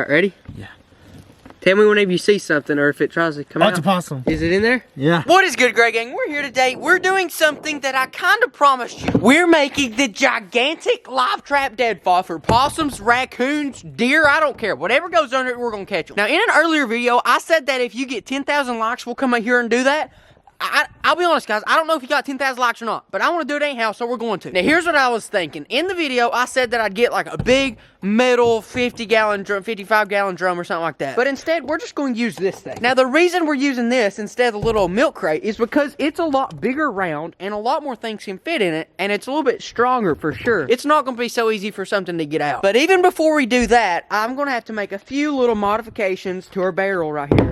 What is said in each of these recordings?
right, ready? Yeah. Tell me whenever you see something or if it tries to come out. It's a possum. Is it in there? Yeah. What is good, Grey Gang? We're here today. We're doing something that I kind of promised you. We're making the gigantic live trap deadfall for possums, raccoons, deer, I don't care. Whatever goes under it, we're going to catch them. Now, in an earlier video, I said that if you get 10,000 likes, we'll come out here and do that. I'll be honest, guys. I don't know if you got 10,000 likes or not, but I want to do it anyhow, so we're going to. Now, here's what I was thinking. In the video, I said that I'd get like a big metal 50-gallon drum, 55-gallon drum or something like that. But instead, we're just going to use this thing. Now, the reason we're using this instead of the little milk crate is because it's a lot bigger round and a lot more things can fit in it, and it's a little bit stronger for sure. It's not going to be so easy for something to get out. But even before we do that, I'm going to have to make a few little modifications to our barrel right here.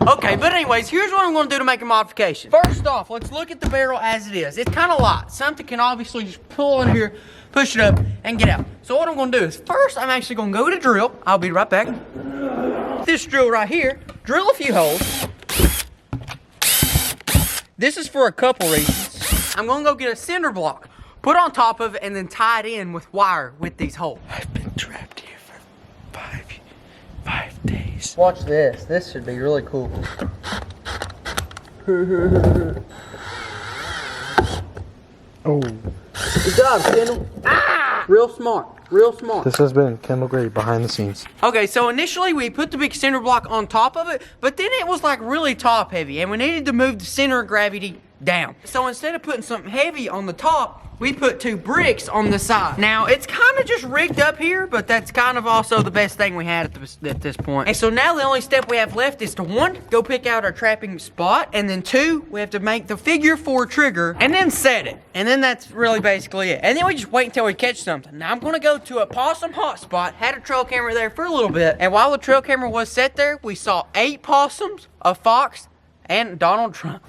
Okay, but anyways, here's what I'm going to do to make a modification. First off, let's look at the barrel as it is. It's kind of light. Something can obviously just pull in here, push it up, and get out. So what I'm going to do is, first, I'm actually going to go to drill. I'll be right back. This drill right here, drill a few holes. This is for a couple reasons. I'm going to go get a cinder block, put on top of it, and then tie it in with wire with these holes. I've been trapped here for five days. Watch this. This should be really cool. Oh. Good job, Kendall. Ah! Real smart. Real smart. This has been Kendall Gray behind the scenes. Okay, so initially we put the big cinder block on top of it, but then it was like really top heavy, and we needed to move the center of gravity down. So instead of putting something heavy on the top, we put 2 bricks on the side. Now, it's kind of just rigged up here, but that's kind of also the best thing we had at this point. And so now the only step we have left is to 1, go pick out our trapping spot, and then 2, we have to make the figure 4 trigger, and then set it. And then that's really basically it. And then we just wait until we catch something. Now, I'm gonna go to a possum hotspot, had a trail camera there for a little bit, and while the trail camera was set there, we saw 8 possums, a fox, and Donald Trump.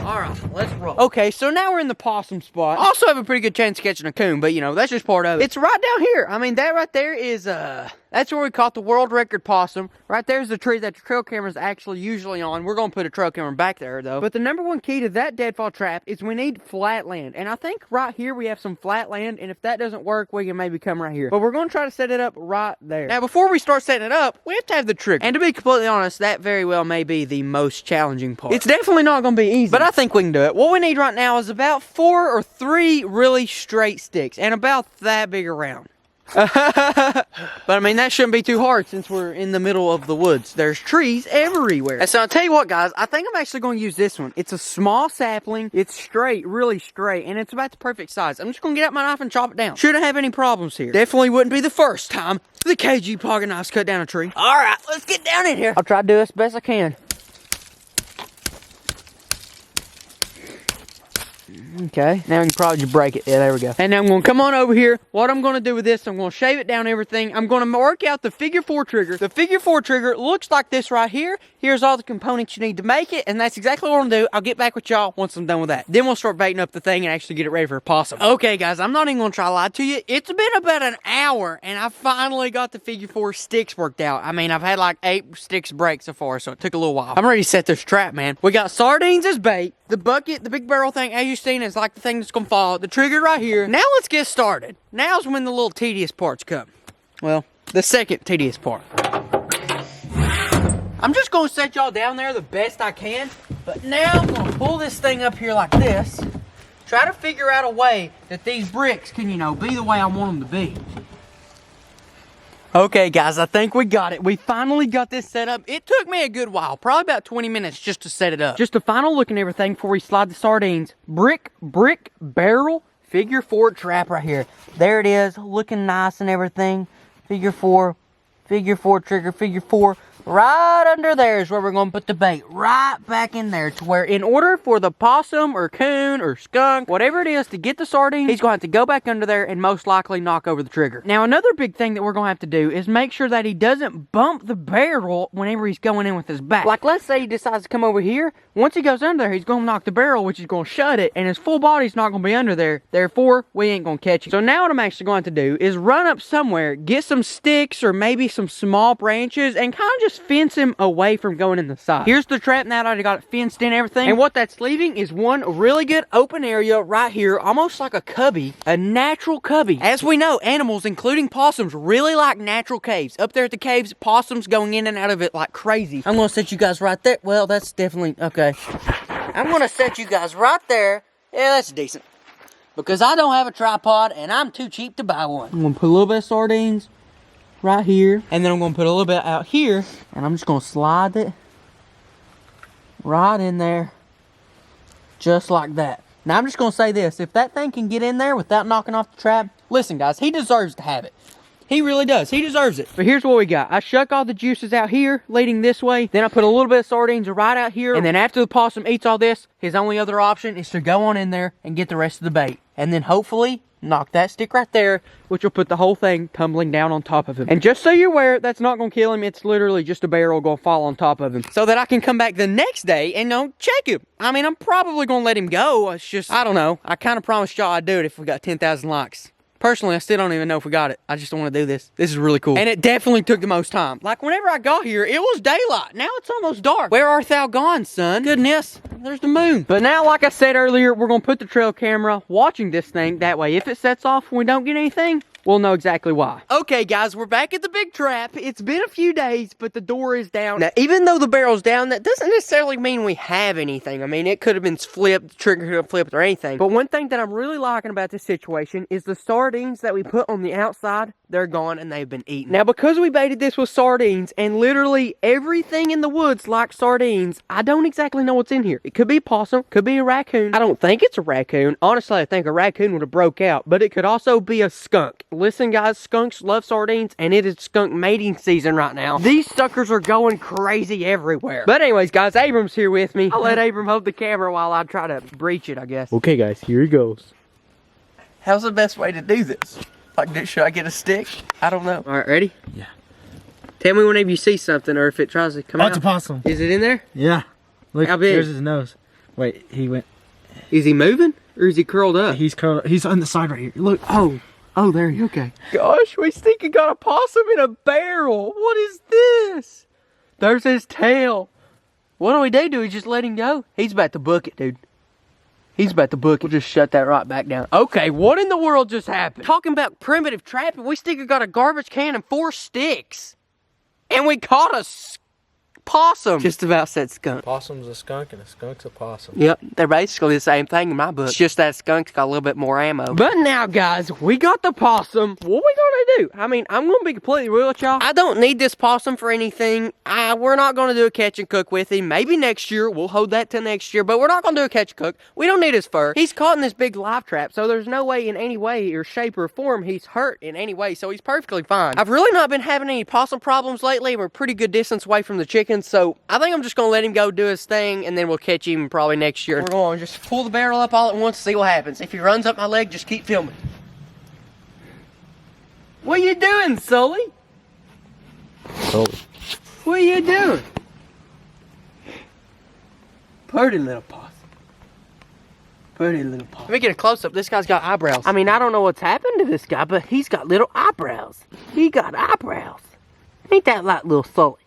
Alright, let's roll. Okay, so now we're in the possum spot. Also have a pretty good chance of catching a coon, but you know, that's just part of it. It's right down here. I mean, that right there is, that's where we caught the world record possum. Right there's the tree that the trail camera is actually usually on. We're going to put a trail camera back there, though. But the #1 key to that deadfall trap is we need flat land. And I think right here we have some flat land, and if that doesn't work, we can maybe come right here. But we're going to try to set it up right there. Now, before we start setting it up, we have to have the trigger. And to be completely honest, that very well may be the most challenging part. It's definitely not going to be easy, but I think we can do it. What we need right now is about 4 or 3 really straight sticks, and about that big around. But I mean, that shouldn't be too hard since we're in the middle of the woods. There's trees everywhere. And so I'll tell you what, guys, I think I'm actually going to use this one. It's a small sapling. It's straight, really straight, and it's about the perfect size. I'm just going to get out my knife and chop it down. Shouldn't have any problems here. Definitely wouldn't be the first time the KG pocket knife's cut down a tree. All right, let's get down in here. I'll try to do this best I can. Okay, now we can probably just break it. Yeah, there we go. And now I'm going to come on over here. What I'm going to do with this, I'm going to shave it down everything. I'm going to work out the figure 4 trigger. The figure 4 trigger looks like this right here. Here's all the components you need to make it, and that's exactly what I'm going to do. I'll get back with y'all once I'm done with that. Then we'll start baiting up the thing and actually get it ready for a possum. Okay, guys, I'm not even going to try to lie to you. It's been about an hour, and I finally got the figure 4 sticks worked out. I mean, I've had like 8 sticks break so far, so it took a little while. I'm ready to set this trap, man. We got sardines as bait. The bucket, the big barrel thing, as you've seen, is like the thing that's gonna fall. The trigger right here. Now let's get started. Now's when the little tedious parts come. Well, the second tedious part. I'm just gonna set y'all down there the best I can, but now I'm gonna pull this thing up here like this. Try to figure out a way that these bricks can, you know, be the way I want them to be. Okay, guys, I think we got it. We finally got this set up. It took me a good while, probably about 20 minutes just to set it up. Just a final look and everything before we slide the sardines. Brick, barrel, figure 4 trap right here. There it is, looking nice and everything. Figure 4 trigger, figure 4. Right under there is where we're going to put the bait. Right back in there to where in order for the possum or coon or skunk, whatever it is, to get the sardine, he's going to have to go back under there and most likely knock over the trigger. Now, another big thing that we're going to have to do is make sure that he doesn't bump the barrel whenever he's going in with his back. Like, let's say he decides to come over here. Once he goes under there, he's going to knock the barrel, which is going to shut it, and his full body's not going to be under there. Therefore, we ain't going to catch him. So now what I'm actually going to do is run up somewhere, get some sticks or maybe some small branches, and kind of just just fence him away from going in the side. Here's the trap now that I got it fenced in and everything. And what that's leaving is one really good open area right here, almost like a cubby, a natural cubby. As we know, animals, including possums, really like natural caves. Up there at the caves, possums going in and out of it like crazy. I'm gonna set you guys right there. Well, that's definitely, okay. I'm gonna set you guys right there. Yeah, that's decent. Because I don't have a tripod and I'm too cheap to buy one. I'm gonna put a little bit of sardines right here. And then I'm gonna put a little bit out here. And I'm just gonna slide it right in there. Just like that. Now I'm just gonna say this. If that thing can get in there without knocking off the trap, listen guys, he deserves to have it. He really does. He deserves it. But here's what we got. I shuck all the juices out here, leading this way. Then I put a little bit of sardines right out here. And then after the possum eats all this, his only other option is to go on in there and get the rest of the bait. And then hopefully knock that stick right there, which will put the whole thing tumbling down on top of him. And just so you're aware, that's not going to kill him. It's literally just a barrel going to fall on top of him. So that I can come back the next day and check him. I mean, I'm probably going to let him go. It's just, I don't know. I kind of promised y'all I'd do it if we got 10,000 likes. Personally, I still don't even know if we got it. I just don't want to do this. This is really cool. And it definitely took the most time. Like, whenever I got here, it was daylight. Now it's almost dark. Where art thou gone, son? Goodness, there's the moon. But now, like I said earlier, we're going to put the trail camera watching this thing. That way, if it sets off and we don't get anything, we'll know exactly why. Okay, guys, we're back at the big trap. It's been a few days, but the door is down. Now, even though the barrel's down, that doesn't necessarily mean we have anything. I mean, it could have been flipped, the trigger could have flipped or anything. But one thing that I'm really liking about this situation is the sardines that we put on the outside, they're gone and they've been eaten. Now, because we baited this with sardines and literally everything in the woods likes sardines, I don't exactly know what's in here. It could be a possum, could be a raccoon. I don't think it's a raccoon. Honestly, I think a raccoon would have broke out, but it could also be a skunk. Listen, guys, skunks love sardines, and it is skunk mating season right now. These suckers are going crazy everywhere. But anyways, guys, Abram's here with me. I'll let Abram hold the camera while I try to breach it, I guess. Okay, guys, here he goes. How's the best way to do this? Like, should I get a stick? I don't know. All right, ready? Yeah. Tell me whenever you see something or if it tries to come out. Oh, it's a possum. Is it in there? Yeah. Look, how big? There's his nose. Wait, he went. Is he moving or is he curled up? He's curled up. He's on the side right here. Look. Oh, there you okay. Gosh, we stinking got a possum in a barrel. What is this? There's his tail. What do we do? Do we just let him go? He's about to book it, dude. He's about to book it. We'll just shut that right back down. Okay, what in the world just happened? Talking about primitive trapping, we stinking got a garbage can and 4 sticks. And we caught a possum. Just about said skunk. Possum's a skunk and a skunk's a possum. Yep, they're basically the same thing in my book. It's just that skunk's got a little bit more ammo. But now, guys, we got the possum. What we gonna do? I mean, I'm gonna be completely real with y'all. I don't need this possum for anything. We're not gonna do a catch and cook with him. Maybe next year. We'll hold that till next year. But we're not gonna do a catch and cook. We don't need his fur. He's caught in this big live trap, so there's no way in any way or shape or form he's hurt in any way. So he's perfectly fine. I've really not been having any possum problems lately. We're a pretty good distance away from the chickens, so I think I'm just gonna let him go do his thing, and then we'll catch him probably next year. We're gonna just pull the barrel up all at once, see what happens. If he runs up my leg, just keep filming. What are you doing, Sully? Sully. What are you doing? Pretty little possum. Pretty little possum. Let me get a close-up. This guy's got eyebrows. I mean, I don't know what's happened to this guy, but he's got little eyebrows. He got eyebrows. Ain't that like little Sully?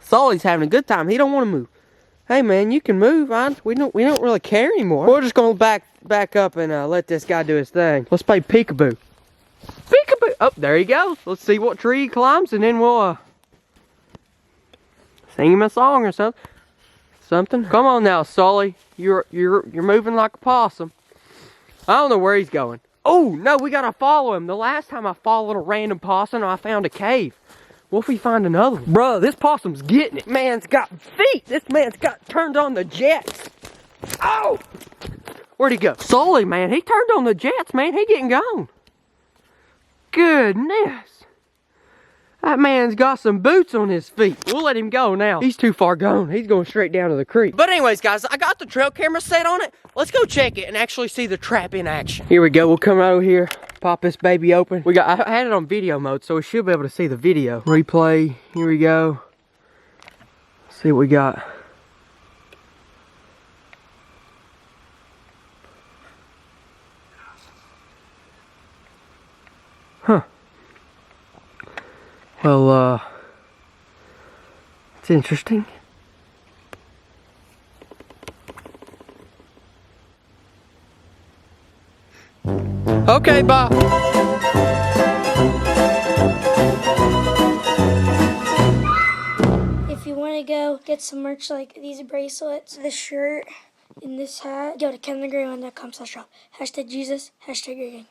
Sully's having a good time. He don't want to move. Hey man, you can move. We don't really care anymore. We're just gonna back up and let this guy do his thing. Let's play peekaboo. Peekaboo. Oh, there he goes. Let's see what tree he climbs, and then we'll sing him a song or something. Come on now, Sully. You're moving like a possum. I don't know where he's going. Oh no, we gotta follow him. The last time I followed a random possum, I found a cave. What if we find another one? Bruh, this possum's getting it. Man's got feet. This man's got turned on the jets. Oh! Where'd he go? Sully, man. He turned on the jets, man. He getting gone. Goodness. That man's got some boots on his feet. We'll let him go now. He's too far gone. He's going straight down to the creek. But anyways, guys, I got the trail camera set on it. Let's go check it and actually see the trap in action. Here we go. We'll come right over here. Pop this baby open. I had it on video mode, so we should be able to see the video. Replay. Here we go. Let's see what we got. Huh. Well, That's interesting. Okay, bye. If you want to go get some merch like these bracelets, this shirt, and this hat, go to KendelGrayOne.com/shop. #Jesus, #Graygang.